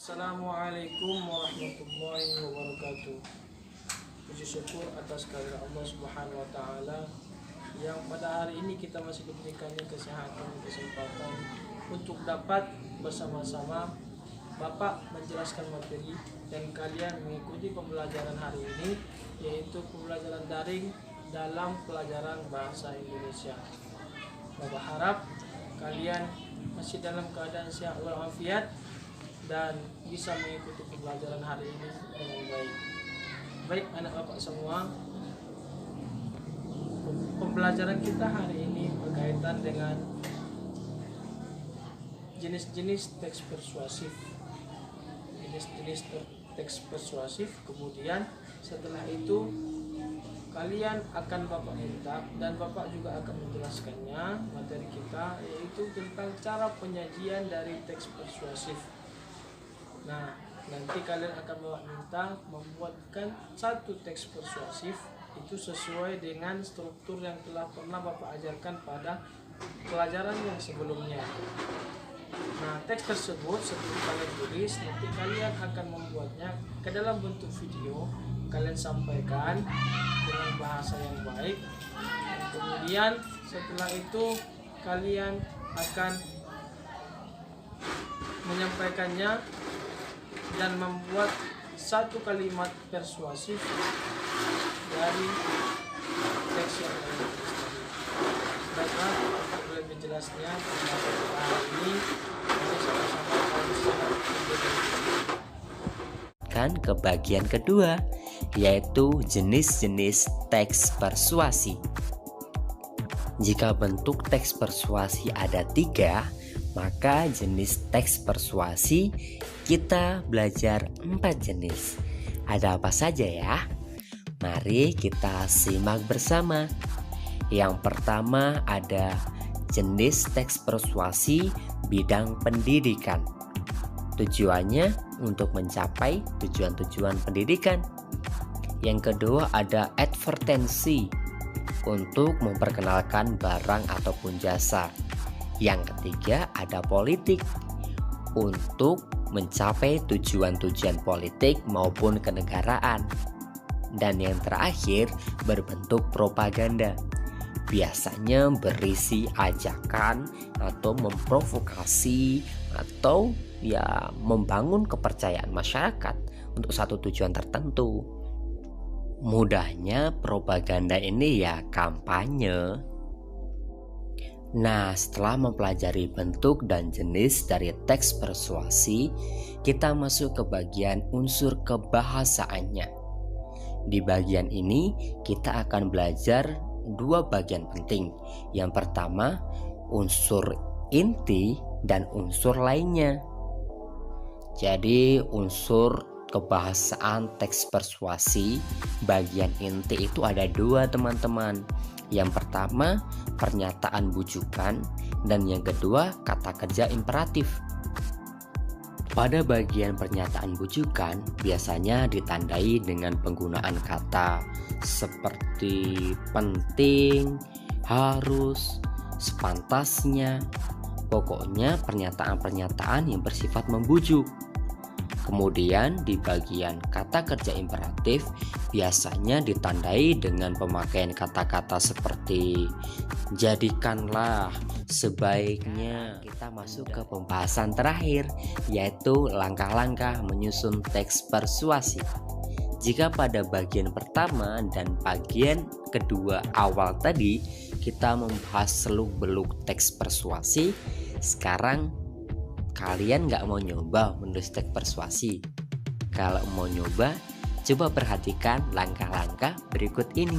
Assalamualaikum warahmatullahi wabarakatuh. Puji syukur atas kehadirat Allah Subhanahu wa taala yang pada hari ini kita masih diberikan kesehatan, kesempatan untuk dapat bersama-sama Bapak menjelaskan materi dan kalian mengikuti pembelajaran hari ini, yaitu pembelajaran daring dalam pelajaran bahasa Indonesia. Bapak harap kalian masih dalam keadaan sehat walafiat dan bisa mengikuti pembelajaran hari ini dengan baik. Baik anak bapak semua, pembelajaran kita hari ini berkaitan dengan jenis-jenis teks persuasif. Jenis-jenis teks persuasif, kemudian setelah itu kalian akan bapak minta dan bapak juga akan menjelaskannya materi kita, yaitu tentang cara penyajian dari teks persuasif. Nah, nanti kalian akan bapak minta membuatkan satu teks persuasif itu sesuai dengan struktur yang telah pernah bapak ajarkan pada pelajaran yang sebelumnya. Nah, teks tersebut setelah kalian tulis, nanti kalian akan membuatnya ke dalam bentuk video. Kalian sampaikan dengan bahasa yang baik. Dan kemudian setelah itu kalian akan menyampaikannya dan membuat satu kalimat persuasif dari teks yang kalian tulis tadi. Baiklah, untuk lebih jelasnya hari ini mari sama-sama ke bagian kedua, yaitu jenis-jenis teks persuasi. Jika bentuk teks persuasi ada 3, maka jenis teks persuasi kita belajar 4 jenis. Ada apa saja ya? Mari kita simak bersama. Yang pertama ada jenis teks persuasi bidang pendidikan. Tujuannya untuk mencapai tujuan-tujuan pendidikan. Yang kedua ada advertensi, untuk memperkenalkan barang ataupun jasa. Yang ketiga ada politik, untuk mencapai tujuan-tujuan politik maupun kenegaraan. Dan yang terakhir berbentuk propaganda, biasanya berisi ajakan atau memprovokasi atau ya membangun kepercayaan masyarakat untuk satu tujuan tertentu. Mudahnya propaganda ini ya kampanye. Nah, setelah mempelajari bentuk dan jenis dari teks persuasi, kita masuk ke bagian unsur kebahasaannya. Di bagian ini kita akan belajar 2 bagian penting. Yang pertama, unsur inti dan unsur lainnya. Jadi unsur kebahasaan teks persuasi bagian inti itu ada 2 teman-teman. Yang pertama pernyataan bujukan dan yang kedua kata kerja imperatif. Pada bagian pernyataan bujukan biasanya ditandai dengan penggunaan kata seperti penting, harus, sepantasnya. Pokoknya pernyataan-pernyataan yang bersifat membujuk. Kemudian di bagian kata kerja imperatif biasanya ditandai dengan pemakaian kata-kata seperti jadikanlah, sebaiknya. Kita masuk ke pembahasan terakhir, yaitu langkah-langkah menyusun teks persuasi. Jika pada bagian pertama dan bagian kedua awal tadi kita membahas seluk-beluk teks persuasi, sekarang kalian nggak mau nyoba menulis teks persuasi? Kalau mau nyoba, coba perhatikan langkah-langkah berikut ini.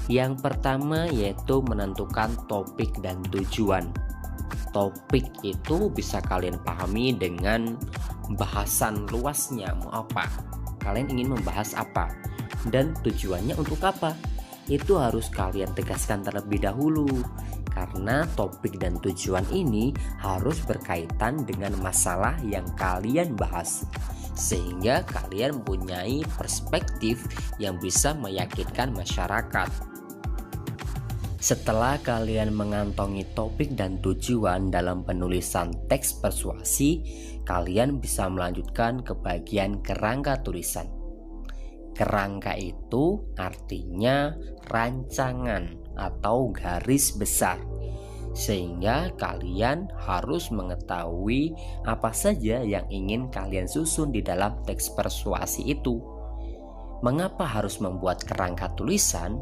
Yang pertama yaitu menentukan topik dan tujuan. Topik itu bisa kalian pahami dengan bahasan luasnya, mau apa? Kalian ingin membahas apa? Dan tujuannya untuk apa? Itu harus kalian tegaskan terlebih dahulu. Karena topik dan tujuan ini harus berkaitan dengan masalah yang kalian bahas, sehingga kalian mempunyai perspektif yang bisa meyakinkan masyarakat. Setelah kalian mengantongi topik dan tujuan dalam penulisan teks persuasi, kalian bisa melanjutkan ke bagian kerangka tulisan. Kerangka itu artinya rancangan atau garis besar, sehingga kalian harus mengetahui apa saja yang ingin kalian susun di dalam teks persuasi itu. Mengapa harus membuat kerangka tulisan?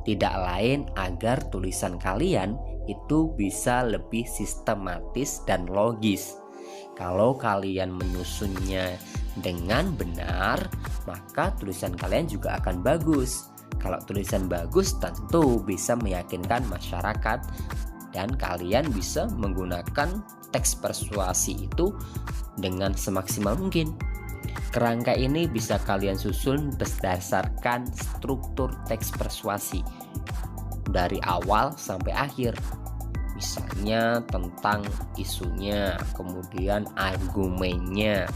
Tidak lain agar tulisan kalian itu bisa lebih sistematis dan logis. Kalau kalian menyusunnya dengan benar, maka tulisan kalian juga akan bagus. Kalau tulisan bagus, tentu bisa meyakinkan masyarakat dan kalian bisa menggunakan teks persuasi itu dengan semaksimal mungkin. Kerangka ini bisa kalian susun berdasarkan struktur teks persuasi dari awal sampai akhir. Misalnya tentang isunya, kemudian argumennya,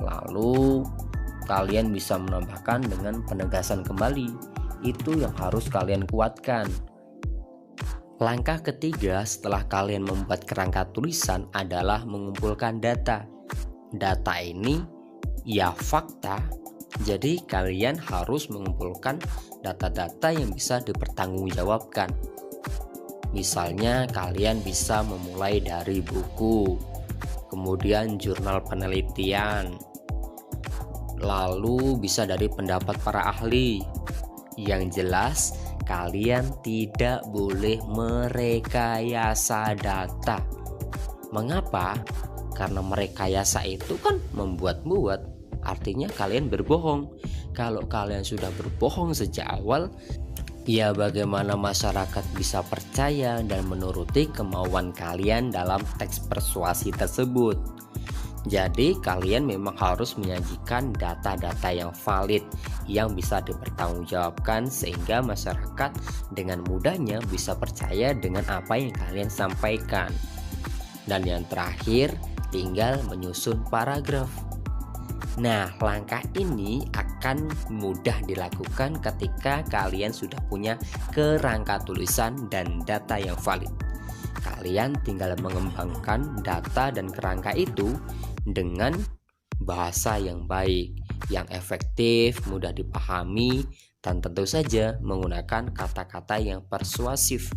lalu kalian bisa menambahkan dengan penegasan kembali. Itu yang harus kalian kuatkan. Langkah ketiga setelah kalian membuat kerangka tulisan adalah mengumpulkan data. Data ini ya fakta, jadi kalian harus mengumpulkan data-data yang bisa dipertanggungjawabkan. Misalnya kalian bisa memulai dari buku, kemudian jurnal penelitian, lalu bisa dari pendapat para ahli. Yang jelas kalian tidak boleh merekayasa data. Mengapa? Karena merekayasa itu kan membuat-buat. Artinya kalian berbohong. Kalau kalian sudah berbohong sejak awal, ya bagaimana masyarakat bisa percaya dan menuruti kemauan kalian dalam teks persuasi tersebut. Jadi kalian memang harus menyajikan data-data yang valid, yang bisa dipertanggungjawabkan, sehingga masyarakat dengan mudahnya bisa percaya dengan apa yang kalian sampaikan. Dan yang terakhir, tinggal menyusun paragraf. Nah, langkah ini akan mudah dilakukan ketika kalian sudah punya kerangka tulisan dan data yang valid. Kalian tinggal mengembangkan data dan kerangka itu dengan bahasa yang baik, yang efektif, mudah dipahami, dan tentu saja menggunakan kata-kata yang persuasif.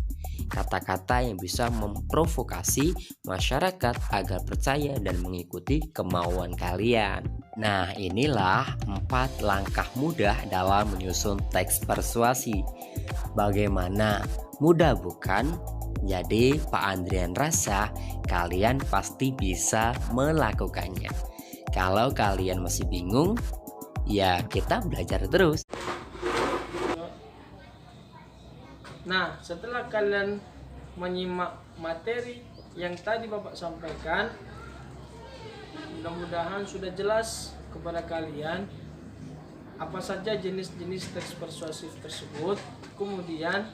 Kata-kata yang bisa memprovokasi masyarakat agar percaya dan mengikuti kemauan kalian. Nah, inilah 4 langkah mudah dalam menyusun teks persuasi. Bagaimana? Mudah bukan? Jadi Pak Andrian rasa kalian pasti bisa melakukannya. Kalau kalian masih bingung, ya kita belajar terus. Nah, setelah kalian menyimak materi yang tadi Bapak sampaikan, mudah-mudahan sudah jelas kepada kalian apa saja jenis-jenis teks persuasif tersebut, kemudian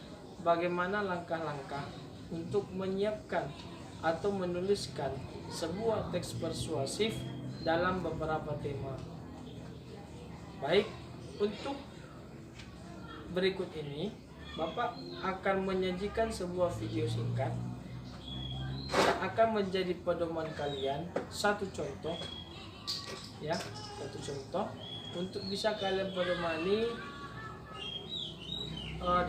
bagaimana langkah-langkah untuk menyiapkan atau menuliskan sebuah teks persuasif dalam beberapa tema. Baik, untuk berikut ini Bapak akan menyajikan sebuah video singkat yang akan menjadi pedoman kalian, satu contoh untuk bisa kalian pedomani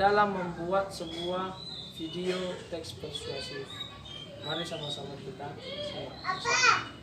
dalam membuat sebuah video teks persuasif. Mari sama-sama kita simak.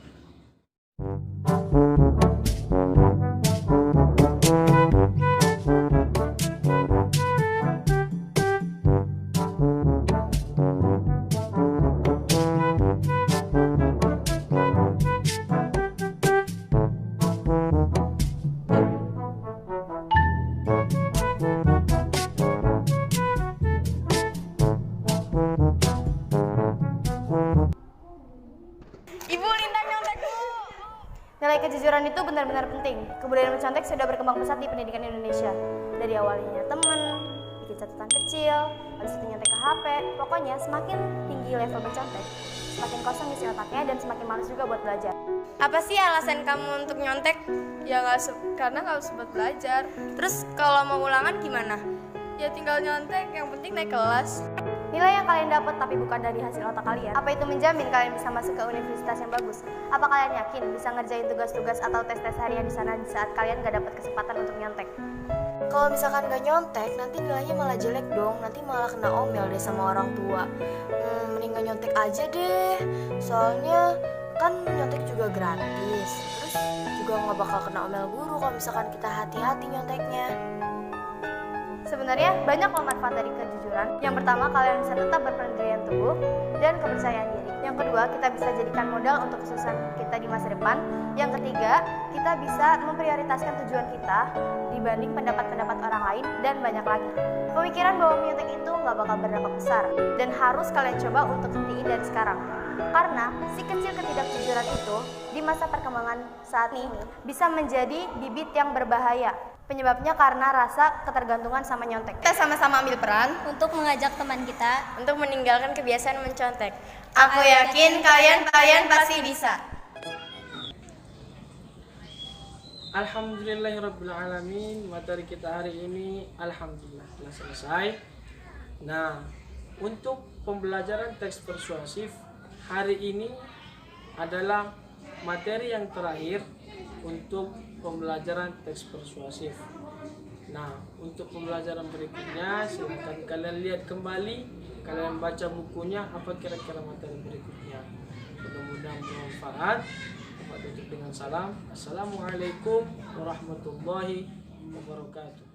Nilai kejujuran itu benar-benar penting. Kebudayaan mencontek sudah berkembang pesat di pendidikan Indonesia. Dari awalnya temen, bikin catatan kecil, habis itu nyontek ke HP. Pokoknya semakin tinggi level mencontek, semakin kosong isi otaknya dan semakin malas juga buat belajar. Apa sih alasan kamu untuk nyontek? Ya karena nggak sempat belajar. Terus kalau mau ulangan gimana? Ya tinggal nyontek, yang penting naik kelas. Nilai yang kalian dapat tapi bukan dari hasil otak kalian. Apa itu menjamin kalian bisa masuk ke universitas yang bagus? Apa kalian yakin bisa ngerjain tugas-tugas atau tes-tes harian di sana di saat kalian gak dapat kesempatan untuk nyontek? Kalau misalkan gak nyontek, nanti nilainya malah jelek dong. Nanti malah kena omel deh sama orang tua. Mending gak nyontek aja deh. Soalnya kan nyontek juga gratis. Terus juga gak bakal kena omel guru kalau misalkan kita hati-hati nyonteknya. Sebenarnya banyak loh manfaat dari kejujuran. Yang pertama, kalian bisa tetap berpendirian teguh dan kepercayaan diri. Yang kedua, kita bisa jadikan modal untuk kesuksesan kita di masa depan. Yang ketiga, kita bisa memprioritaskan tujuan kita dibanding pendapat-pendapat orang lain dan banyak lagi. Pemikiran bahwa menyontek itu nggak bakal berdampak besar dan harus kalian coba untuk hentiin dari sekarang. Karena si kecil ketidakjujuran itu di masa perkembangan saat ini bisa menjadi bibit yang berbahaya. Penyebabnya karena rasa ketergantungan sama nyontek. Kita sama-sama ambil peran untuk mengajak teman kita untuk meninggalkan kebiasaan mencontek. Aku yakin kalian pasti bisa. Alhamdulillahirrabbilalamin. Materi kita hari ini alhamdulillah telah selesai. Nah, untuk pembelajaran teks persuasif hari ini adalah materi yang terakhir untuk pembelajaran teks persuasif. Nah, untuk pembelajaran berikutnya silahkan kalian lihat kembali, kalian baca bukunya apa kira-kira materi berikutnya. Mudah-mudahan bermanfaat. Tutup dengan salam. Assalamualaikum warahmatullahi wabarakatuh.